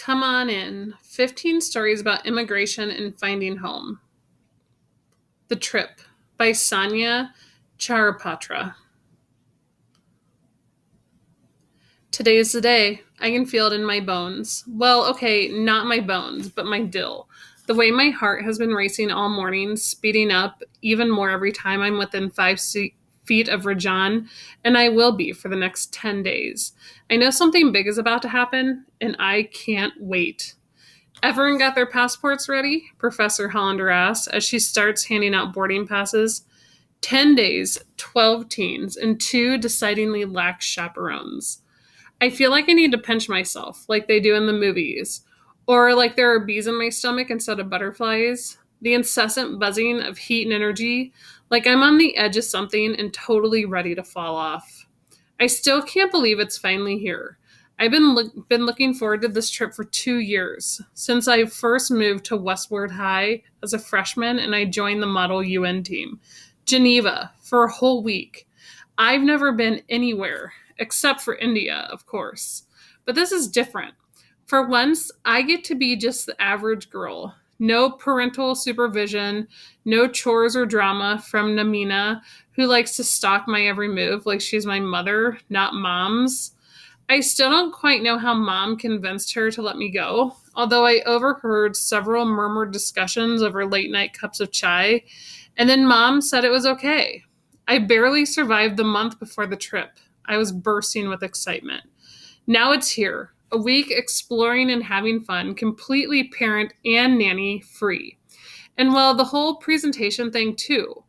Come on in. 15 stories about immigration and finding home. The Trip by Sonia Charaipotra. Today's the day. I can feel it in my bones. Well, okay, not my bones, but my dill. The way my heart has been racing all morning, speeding up even more every time I'm within 5 feet of Rajan, and I will be for the next 10 days. I know something big is about to happen, and I can't wait. Everyone got their passports ready? Professor Hollander asks as she starts handing out boarding passes. 10 days, 12 teens, and 2 decidedly lax chaperones. I feel like I need to pinch myself, like they do in the movies, or like there are bees in my stomach instead of butterflies. The incessant buzzing of heat and energy, like I'm on the edge of something and totally ready to fall off. I still can't believe it's finally here. I've been looking forward to this trip for 2 years, since I first moved to Westward High as a freshman and I joined the Model UN team. Geneva, for a whole week. I've never been anywhere, except for India, of course. But this is different. For once, I get to be just the average girl. No parental supervision, no chores or drama from Namina, who likes to stalk my every move like she's my mother, not mom's. I still don't quite know how mom convinced her to let me go, although I overheard several murmured discussions over late night cups of chai, and then mom said it was okay. I barely survived the month before the trip. I was bursting with excitement. Now it's here, a week exploring and having fun, completely parent and nanny free. And well, the whole presentation thing too,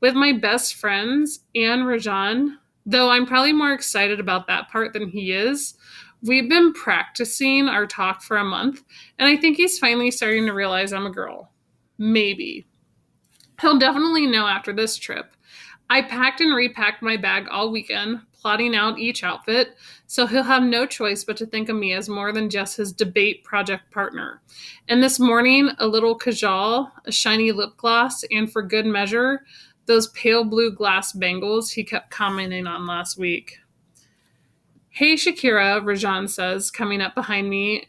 with my best friends and Rajan, though I'm probably more excited about that part than he is. We've been practicing our talk for a month, and I think he's finally starting to realize I'm a girl. Maybe. He'll definitely know after this trip. I packed and repacked my bag all weekend, plotting out each outfit, so he'll have no choice but to think of me as more than just his debate project partner. And this morning, a little kajal, a shiny lip gloss, and for good measure, those pale blue glass bangles he kept commenting on last week. Hey, Shakira, Rajan says, coming up behind me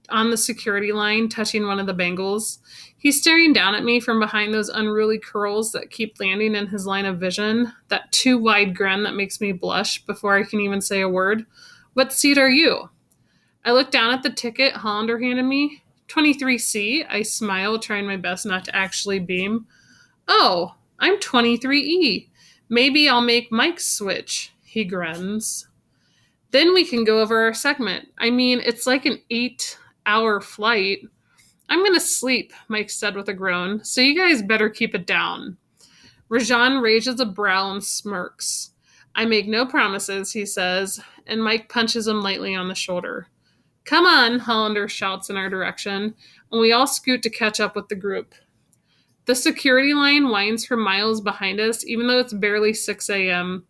on the security line, touching one of the bangles. He's staring down at me from behind those unruly curls that keep landing in his line of vision, that too wide grin that makes me blush before I can even say a word. What seat are you? I look down at the ticket Hollander handed me. 23C, I smile, trying my best not to actually beam. Oh, I'm 23E. Maybe I'll make Mike switch, he grins. Then we can go over our segment. I mean, it's like an 8-hour flight. I'm going to sleep, Mike said with a groan, so you guys better keep it down. Rajan raises a brow and smirks. I make no promises, he says, and Mike punches him lightly on the shoulder. Come on, Hollander shouts in our direction, and we all scoot to catch up with the group. The security line winds for miles behind us, even though it's barely 6 a.m.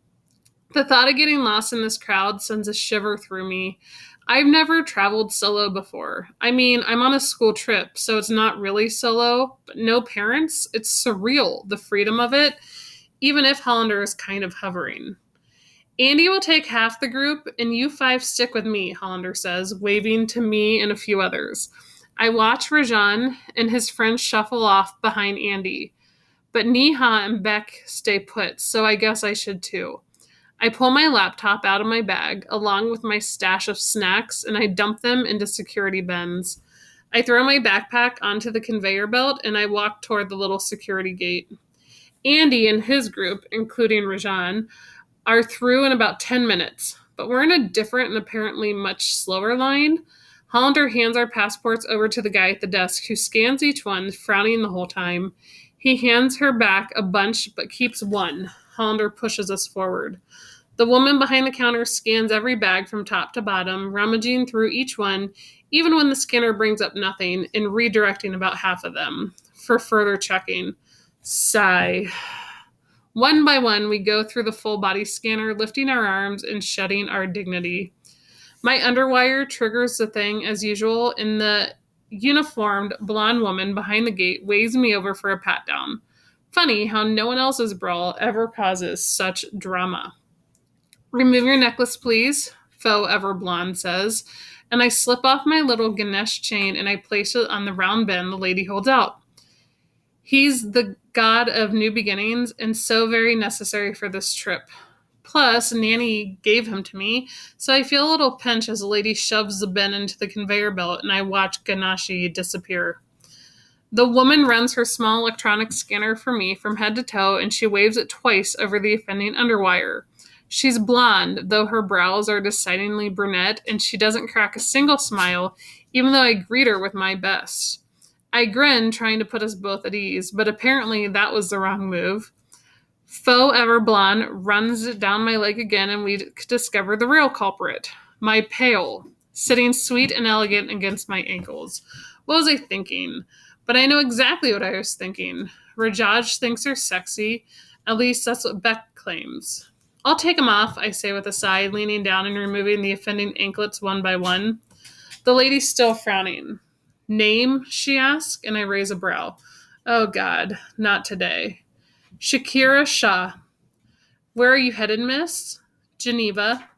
The thought of getting lost in this crowd sends a shiver through me. I've never traveled solo before. I mean, I'm on a school trip, so it's not really solo, but no parents. It's surreal, the freedom of it, even if Hollander is kind of hovering. Andy will take half the group, and you 5 stick with me, Hollander says, waving to me and a few others. I watch Rajan and his friends shuffle off behind Andy, but Neha and Beck stay put, so I guess I should too. I pull my laptop out of my bag, along with my stash of snacks, and I dump them into security bins. I throw my backpack onto the conveyor belt, and I walk toward the little security gate. Andy and his group, including Rajan, are through in about 10 minutes, but we're in a different and apparently much slower line. Hollander hands our passports over to the guy at the desk, who scans each one, frowning the whole time. He hands her back a bunch, but keeps one. Hollander pushes us forward. The woman behind the counter scans every bag from top to bottom, rummaging through each one, even when the scanner brings up nothing, and redirecting about half of them for further checking. Sigh. One by one, we go through the full body scanner, lifting our arms and shedding our dignity. My underwire triggers the thing as usual, and the uniformed blonde woman behind the gate waves me over for a pat down. Funny how no one else's brawl ever causes such drama. Remove your necklace, please, faux ever blonde says, and I slip off my little Ganesh chain and I place it on the round bend the lady holds out. He's the god of new beginnings and so very necessary for this trip. Plus, Nanny gave him to me, so I feel a little pinch as the lady shoves the bin into the conveyor belt and I watch Ganashi disappear. The woman runs her small electronic scanner for me from head to toe and she waves it twice over the offending underwire. She's blonde, though her brows are decidedly brunette, and she doesn't crack a single smile, even though I greet her with my best. I grin, trying to put us both at ease, but apparently that was the wrong move. Faux ever blonde runs down my leg again, and we discover the real culprit. My pail, sitting sweet and elegant against my ankles. What was I thinking? But I know exactly what I was thinking. Rajaj thinks they're sexy. At least that's what Beck claims. I'll take 'em off, I say with a sigh, leaning down and removing the offending anklets one by one. The lady's still frowning. Name, she asks, and I raise a brow. Oh, God, not today. Shakira Shah. Where are you headed, miss? Geneva.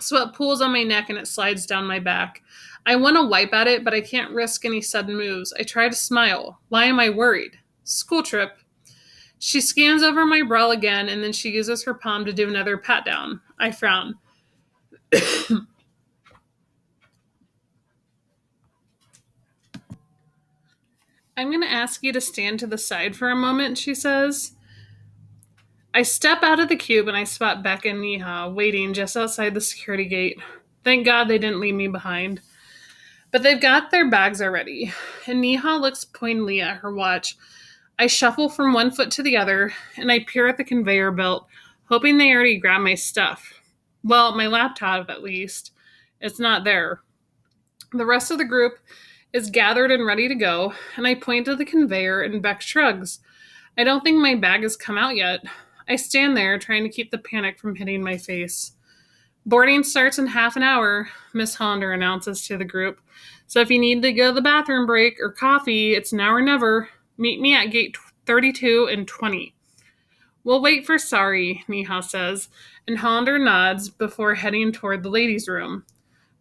Sweat pools on my neck and it slides down my back. I want to wipe at it, but I can't risk any sudden moves. I try to smile. Why am I worried? School trip. She scans over my brow again, and then she uses her palm to do another pat down. I frown. I'm going to ask you to stand to the side for a moment, she says. I step out of the cube and I spot Beck and Neha waiting just outside the security gate. Thank God they didn't leave me behind. But they've got their bags already, and Neha looks pointedly at her watch. I shuffle from one foot to the other, and I peer at the conveyor belt, hoping they already grabbed my stuff. Well, my laptop, at least. It's not there. The rest of the group is gathered and ready to go, and I point to the conveyor, and Beck shrugs. I don't think my bag has come out yet. I stand there, trying to keep the panic from hitting my face. Boarding starts in half an hour, Miss Hollander announces to the group. So if you need to go to the bathroom break or coffee, it's now or never. Meet me at gate 32 and 20. We'll wait for Sari, Neha says, and Hollander nods before heading toward the ladies' room.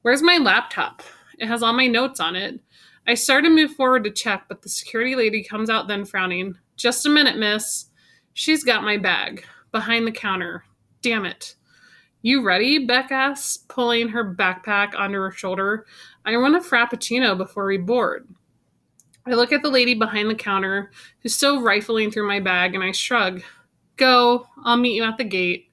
Where's my laptop? It has all my notes on it. I start to move forward to check, but the security lady comes out then frowning. Just a minute, miss. She's got my bag, behind the counter. Damn it. You ready? Beck asks, pulling her backpack onto her shoulder. I want a frappuccino before we board. I look at the lady behind the counter, who's still rifling through my bag, and I shrug. Go, I'll meet you at the gate.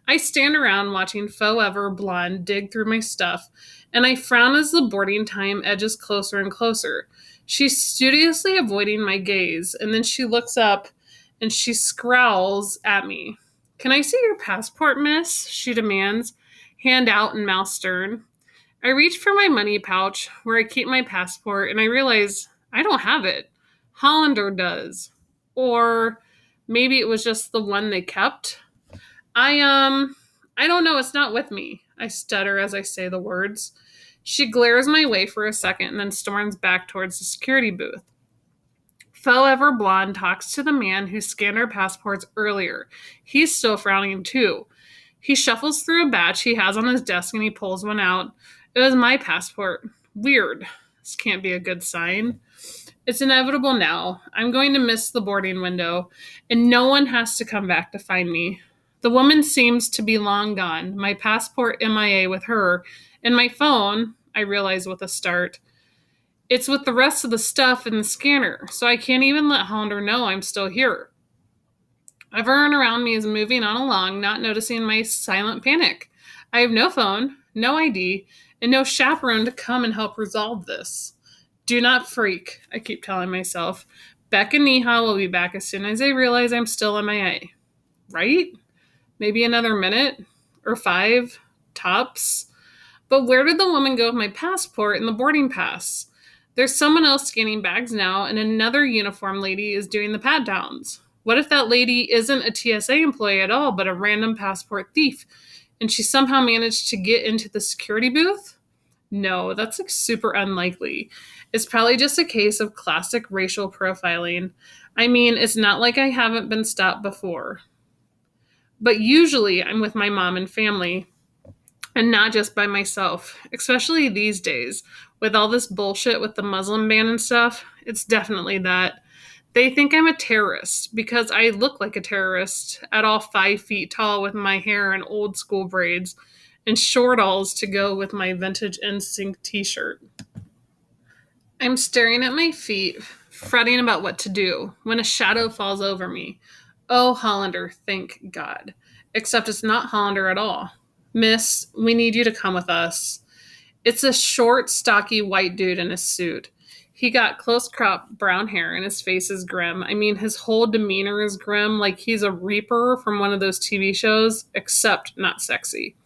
I stand around watching faux ever blonde dig through my stuff, and I frown as the boarding time edges closer and closer. She's studiously avoiding my gaze, and then she looks up and she scowls at me. Can I see your passport, miss? She demands, hand out and mouth stern. I reach for my money pouch where I keep my passport and I realize I don't have it. Hollander does. Or maybe it was just the one they kept. I don't know, it's not with me. I stutter as I say the words. She glares my way for a second and then storms back towards the security booth. Faux ever blonde talks to the man who scanned our passports earlier. He's still frowning too. He shuffles through a batch he has on his desk and he pulls one out. It was my passport. Weird. This can't be a good sign. It's inevitable now. I'm going to miss the boarding window, and no one has to come back to find me. The woman seems to be long gone. My passport MIA with her, and my phone, I realize with a start, it's with the rest of the stuff in the scanner, so I can't even let Hollander know I'm still here. Everyone around me is moving on along, not noticing my silent panic. I have no phone, no ID, and no chaperone to come and help resolve this. Do not freak, I keep telling myself. Beck and Neha will be back as soon as they realize I'm still MIA. Right? Maybe another minute? Or 5? Tops? But where did the woman go with my passport and the boarding pass? There's someone else scanning bags now, and another uniformed lady is doing the pat-downs. What if that lady isn't a TSA employee at all, but a random passport thief, and she somehow managed to get into the security booth? No, that's super unlikely. It's probably just a case of classic racial profiling. I mean, it's not like I haven't been stopped before. But usually I'm with my mom and family. and not just by myself, especially these days. With all this bullshit with the Muslim ban and stuff, it's definitely that. They think I'm a terrorist because I look like a terrorist at all 5 feet tall with my hair in old school braids and short alls to go with my vintage NSYNC t shirt. I'm staring at my feet, fretting about what to do, when a shadow falls over me. Oh, Hollander, thank God. Except it's not Hollander at all. Miss, we need you to come with us. It's a short, stocky white dude in a suit. He got close cropped brown hair and his face is grim. I mean, his whole demeanor is grim, like he's a reaper from one of those TV shows, except not sexy.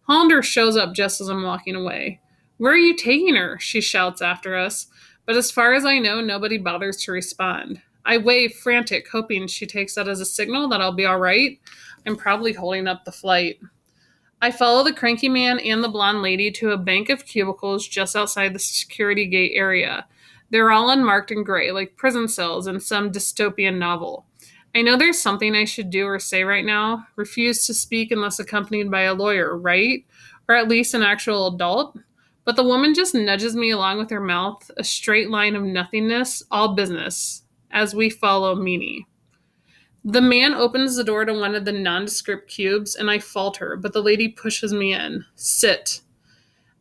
Hollander shows up just as I'm walking away. Where are you taking her? She shouts after us. But as far as I know, nobody bothers to respond. I wave frantic, hoping she takes that as a signal that I'll be all right. I'm probably holding up the flight. I follow the cranky man and the blonde lady to a bank of cubicles just outside the security gate area. They're all unmarked and gray, like prison cells in some dystopian novel. I know there's something I should do or say right now. Refuse to speak unless accompanied by a lawyer, right? Or at least an actual adult. But the woman just nudges me along with her mouth, a straight line of nothingness, all business, as we follow Meanie. The man opens the door to one of the nondescript cubes, and I falter, but the lady pushes me in. Sit.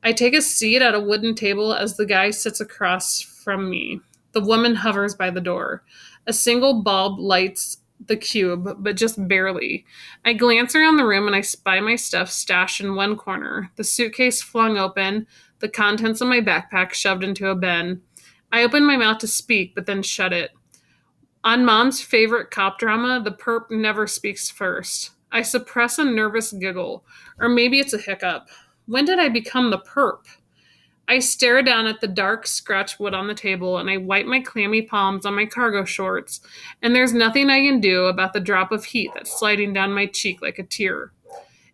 I take a seat at a wooden table as the guy sits across from me. The woman hovers by the door. A single bulb lights the cube, but just barely. I glance around the room and I spy my stuff stashed in one corner, the suitcase flung open, the contents of my backpack shoved into a bin. I open my mouth to speak, but then shut it. On Mom's favorite cop drama, the perp never speaks first. I suppress a nervous giggle, or maybe it's a hiccup. When did I become the perp? I stare down at the dark scratch wood on the table and I wipe my clammy palms on my cargo shorts, and there's nothing I can do about the drop of heat that's sliding down my cheek like a tear.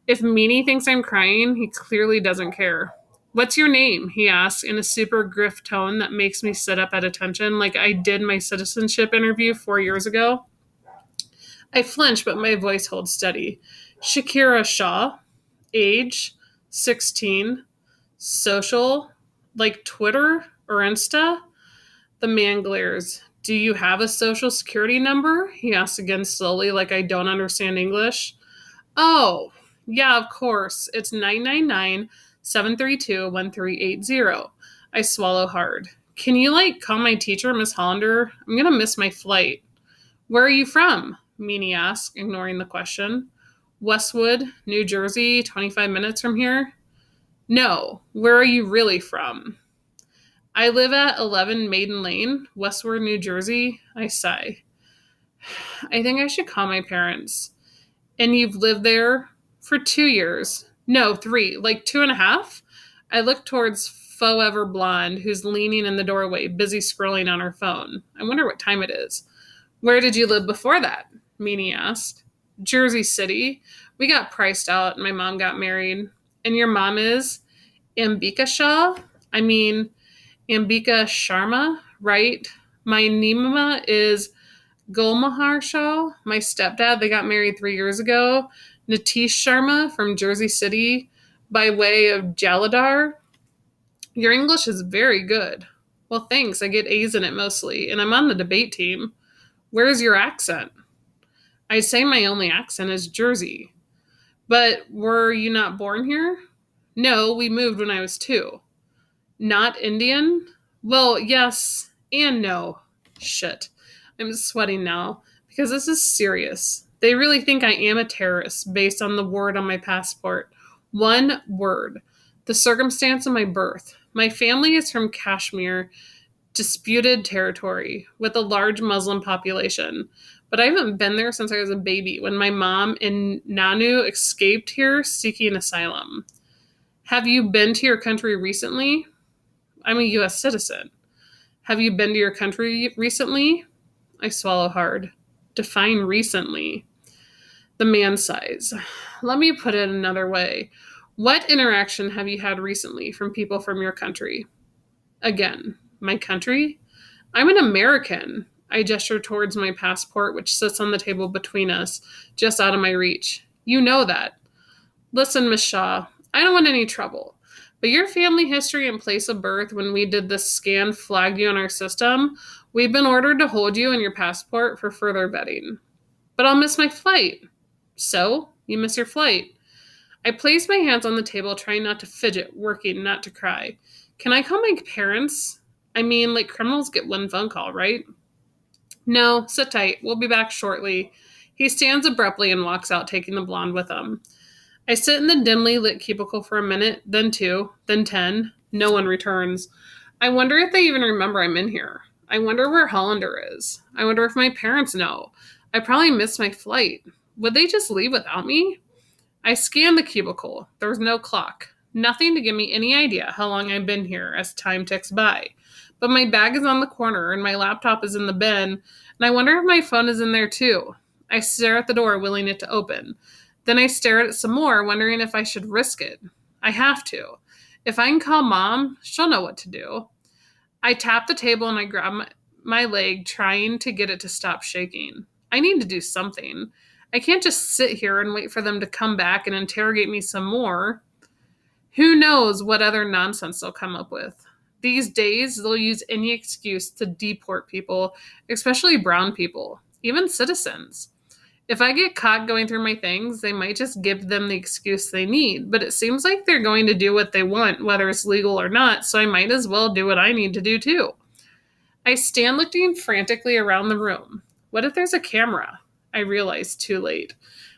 If Meanie thinks I'm crying, he clearly doesn't care. What's your name? He asks in a super griff tone that makes me sit up at attention like I did my citizenship interview 4 years ago. I flinch, but my voice holds steady. Shakira Shaw. Age? 16. Social? Like Twitter or Insta? The man glares. Do you have a social security number? He asks again slowly, like I don't understand English. Oh, yeah, of course. It's 999-732-1380. I swallow hard. Can you, call my teacher, Miss Hollander? I'm going to miss my flight. Where are you from? Meanie asks, ignoring the question. Westwood, New Jersey, 25 minutes from here. No, where are you really from? I live at 11 Maiden Lane, Westward, New Jersey. I sigh. I think I should call my parents. And you've lived there for 2 years. No, 3, like 2.5. I look towards Forever Blonde, who's leaning in the doorway, busy scrolling on her phone. I wonder what time it is. Where did you live before that? Meanie asked. Jersey City. We got priced out. My mom got married. And your mom is? Ambika Shah? I mean, Ambika Sharma, right? My Nima is Gulmahar Shah. My stepdad, they got married 3 years ago. Nitish Sharma from Jersey City by way of Jaladhar. Your English is very good. Well, thanks. I get A's in it mostly, and I'm on the debate team. Where's your accent? I'd say my only accent is Jersey. But were you not born here? No, we moved when I was 2. Not Indian? Well, yes and no. Shit. I'm sweating now because this is serious. They really think I am a terrorist based on the word on my passport. One word. The circumstance of my birth. My family is from Kashmir, disputed territory with a large Muslim population. But I haven't been there since I was a baby when my mom and Nanu escaped here seeking asylum. Have you been to your country recently? I'm a U.S. citizen. Have you been to your country recently? I swallow hard. Define recently. The man sighs. Let me put it another way. What interaction have you had recently from people from your country? Again, my country? I'm an American. I gesture towards my passport, which sits on the table between us, just out of my reach. You know that. Listen, Miss Shaw, I don't want any trouble. But your family history and place of birth when we did this scan flagged you in our system. We've been ordered to hold you and your passport for further vetting. But I'll miss my flight. So, you miss your flight. I place my hands on the table, trying not to fidget, working not to cry. Can I call my parents? I mean, like criminals get one phone call, right? No, sit tight. We'll be back shortly. He stands abruptly and walks out, taking the blonde with him. I sit in the dimly lit cubicle for a minute, then two, then 10. No one returns. I wonder if they even remember I'm in here. I wonder where Hollander is. I wonder if my parents know. I probably missed my flight. Would they just leave without me? I scan the cubicle. There's no clock. Nothing to give me any idea how long I've been here as time ticks by. But my bag is on the corner and my laptop is in the bin, and I wonder if my phone is in there too. I stare at the door, willing it to open. Then I stare at it some more, wondering if I should risk it. I have to. If I can call mom, she'll know what to do. I tap the table and I grab my leg, trying to get it to stop shaking. I need to do something. I can't just sit here and wait for them to come back and interrogate me some more. Who knows what other nonsense they'll come up with. These days, they'll use any excuse to deport people, especially brown people, even citizens. If I get caught going through my things, they might just give them the excuse they need, but it seems like they're going to do what they want, whether it's legal or not, so I might as well do what I need to do too. I stand looking frantically around the room. What if there's a camera? I realize too late.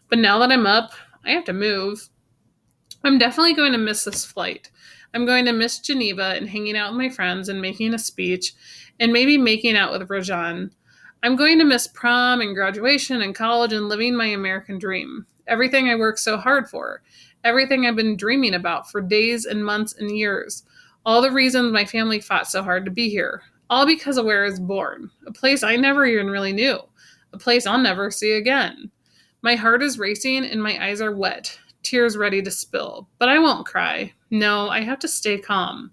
But now that I'm up, I have to move. I'm definitely going to miss this flight. I'm going to miss Geneva and hanging out with my friends and making a speech and maybe making out with Rajan. I'm going to miss prom and graduation and college and living my American dream. Everything I worked so hard for. Everything I've been dreaming about for days and months and years. All the reasons my family fought so hard to be here. All because of where I was born. A place I never even really knew. A place I'll never see again. My heart is racing and my eyes are wet. Tears ready to spill. But I won't cry. No, I have to stay calm.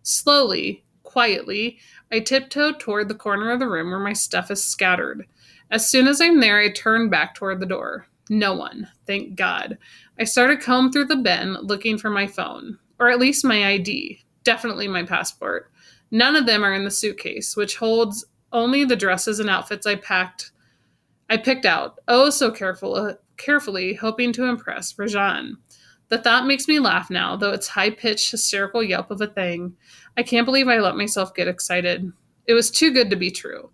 Slowly, quietly, I tiptoe toward the corner of the room where my stuff is scattered. As soon as I'm there, I turn back toward the door. No one, thank God. I start to comb through the bin looking for my phone, or at least my ID, definitely my passport. None of them are in the suitcase, which holds only the dresses and outfits I picked out, oh so carefully, hoping to impress Rajan. The thought makes me laugh now, though it's high-pitched, hysterical yelp of a thing. I can't believe I let myself get excited. It was too good to be true.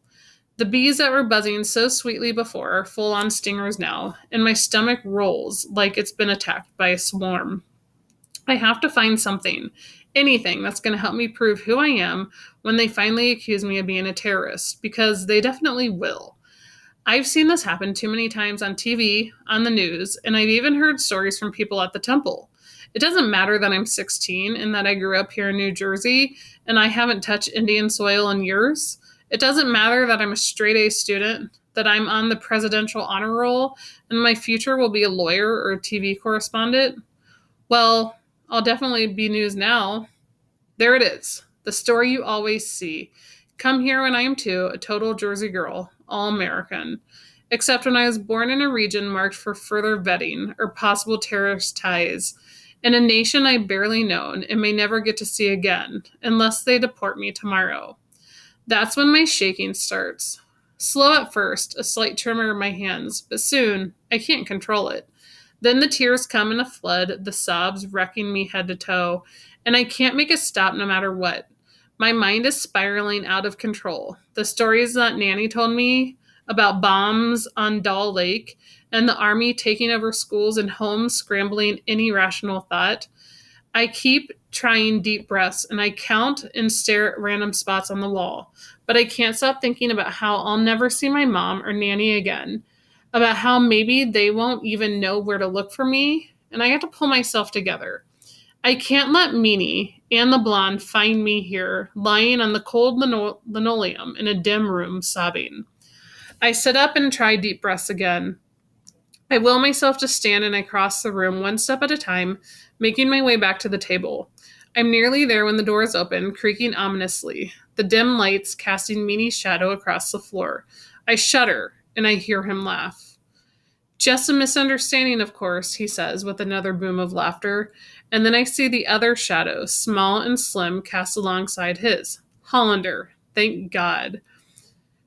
The bees that were buzzing so sweetly before are full-on stingers now, and my stomach rolls like it's been attacked by a swarm. I have to find something, anything that's going to help me prove who I am when they finally accuse me of being a terrorist, because they definitely will. I've seen this happen too many times on TV, on the news, and I've even heard stories from people at the temple. It doesn't matter that I'm 16 and that I grew up here in New Jersey and I haven't touched Indian soil in years. It doesn't matter that I'm a straight A student, that I'm on the presidential honor roll, and my future will be a lawyer or a TV correspondent. Well, I'll definitely be news now. There it is, the story you always see. Come here when I am too, a total Jersey girl, all American. Except when I was born in a region marked for further vetting or possible terrorist ties, in a nation I barely known and may never get to see again, unless they deport me tomorrow. That's when my shaking starts. Slow at first, a slight tremor in my hands, but soon I can't control it. Then the tears come in a flood, the sobs wrecking me head to toe, and I can't make it stop no matter what. My mind is spiraling out of control. The stories that Nanny told me about bombs on Doll Lake and the army taking over schools and homes, scrambling any rational thought. I keep trying deep breaths and I count and stare at random spots on the wall, but I can't stop thinking about how I'll never see my mom or Nanny again, about how maybe they won't even know where to look for me, and I have to pull myself together. I can't let Meanie and the blonde find me here, lying on the cold linoleum in a dim room, sobbing. I sit up and try deep breaths again. I will myself to stand and I cross the room one step at a time, making my way back to the table. I'm nearly there when the door is open, creaking ominously, the dim lights casting Meanie's shadow across the floor. I shudder, and I hear him laugh. Just a misunderstanding, of course, he says with another boom of laughter, And then I see the other shadow, small and slim, cast alongside his. Hollander. Thank God.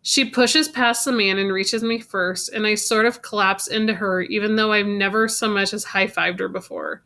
She pushes past the man and reaches me first, and I sort of collapse into her, even though I've never so much as high fived her before.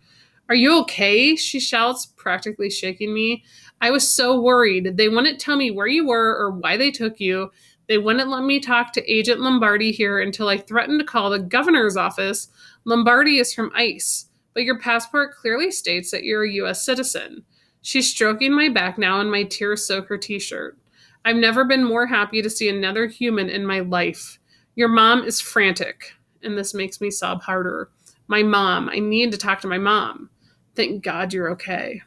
Are you okay? She shouts, practically shaking me. I was so worried. They wouldn't tell me where you were or why they took you. They wouldn't let me talk to Agent Lombardi here until I threatened to call the governor's office. Lombardi is from ICE, but your passport clearly states that you're a U.S. citizen. She's stroking my back now, and my tears soak her t shirt. I've never been more happy to see another human in my life. Your mom is frantic, and this makes me sob harder. My mom. I need to talk to my mom. Thank God you're okay.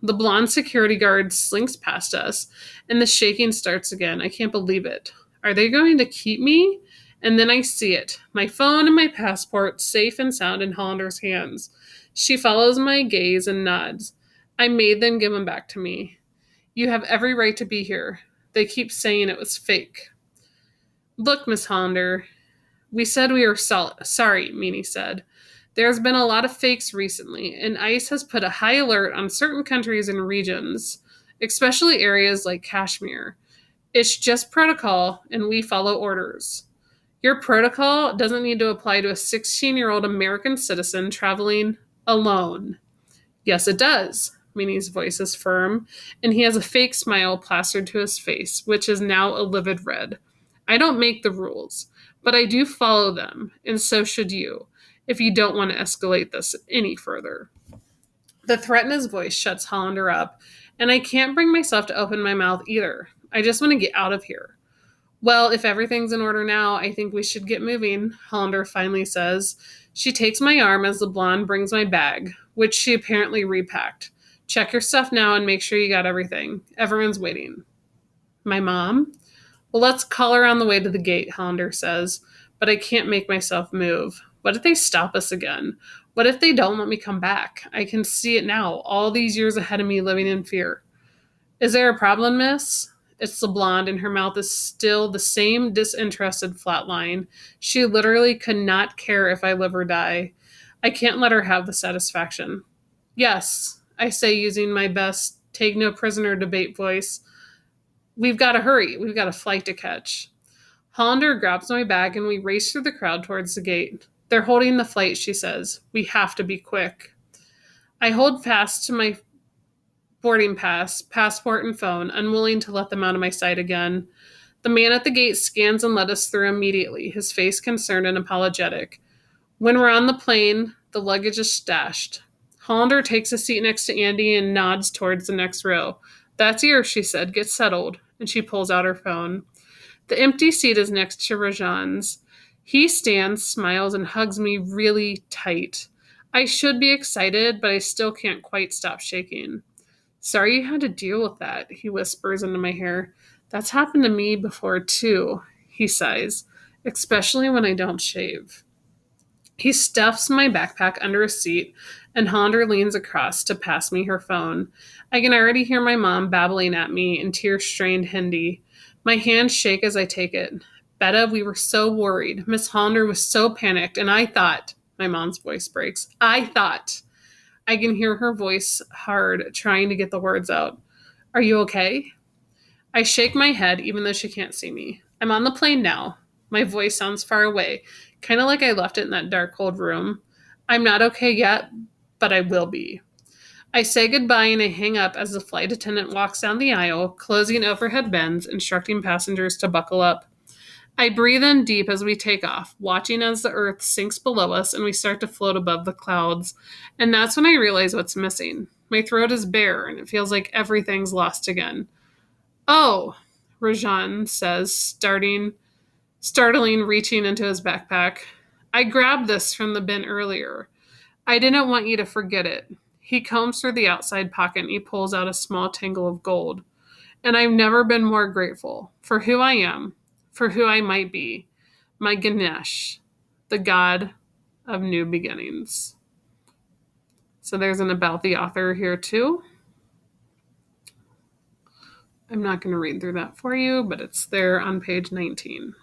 The blonde security guard slinks past us, and the shaking starts again. I can't believe it. Are they going to keep me? And then I see it. My phone and my passport safe and sound in Hollander's hands. She follows my gaze and nods. I made them give them back to me. You have every right to be here. They keep saying it was fake. Look, Miss Hollander, we said we were sorry, Meanie said. There's been a lot of fakes recently, and ICE has put a high alert on certain countries and regions, especially areas like Kashmir. It's just protocol, and we follow orders. Your protocol doesn't need to apply to a 16-year-old American citizen traveling alone. Yes, it does. Meanie's voice is firm, and he has a fake smile plastered to his face, which is now a livid red. I don't make the rules, but I do follow them, and so should you, if you don't want to escalate this any further. The threat in his voice shuts Hollander up, and I can't bring myself to open my mouth either. I just want to get out of here. Well, if everything's in order now, I think we should get moving, Hollander finally says. She takes my arm as the blonde brings my bag, which she apparently repacked. Check your stuff now and make sure you got everything. Everyone's waiting. My mom? Well, let's call her on the way to the gate, Hollander says, but I can't make myself move. What if they stop us again? What if they don't let me come back? I can see it now, all these years ahead of me living in fear. Is there a problem, miss? It's the blonde, and her mouth is still the same disinterested flat line. She literally could not care if I live or die. I can't let her have the satisfaction. Yes, I say using my best take no prisoner debate voice. We've got to hurry. We've got a flight to catch. Hollander grabs my bag and we race through the crowd towards the gate. They're holding the flight, she says. We have to be quick. I hold fast to my boarding pass, passport, and phone, unwilling to let them out of my sight again. The man at the gate scans and let us through immediately, his face concerned and apologetic. When we're on the plane, the luggage is stashed. Hollander takes a seat next to Andy and nods towards the next row. That's yours, she said. Get settled. And she pulls out her phone. The empty seat is next to Rajan's. He stands, smiles, and hugs me really tight. I should be excited, but I still can't quite stop shaking. Sorry you had to deal with that, he whispers into my hair. That's happened to me before, too, he sighs, especially when I don't shave. He stuffs my backpack under a seat, and Hollander leans across to pass me her phone. I can already hear my mom babbling at me in tear-strained Hindi. My hands shake as I take it. Betta, we were so worried. Miss Hollander was so panicked, and I thought, my mom's voice breaks, I can hear her voice hard, trying to get the words out. Are you okay? I shake my head, even though she can't see me. I'm on the plane now. My voice sounds far away, kind of like I left it in that dark, cold room. I'm not okay yet, but I will be. I say goodbye and I hang up as the flight attendant walks down the aisle, closing overhead bins, instructing passengers to buckle up. I breathe in deep as we take off, watching as the earth sinks below us and we start to float above the clouds. And that's when I realize what's missing. My throat is bare and it feels like everything's lost again. Oh, Rajan says, startling, reaching into his backpack. I grabbed this from the bin earlier. I didn't want you to forget it. He combs through the outside pocket and he pulls out a small tangle of gold. And I've never been more grateful for who I am, for who I might be. My Ganesh, the god of new beginnings. So there's an about the author here too. I'm not going to read through that for you, but it's there on page 19.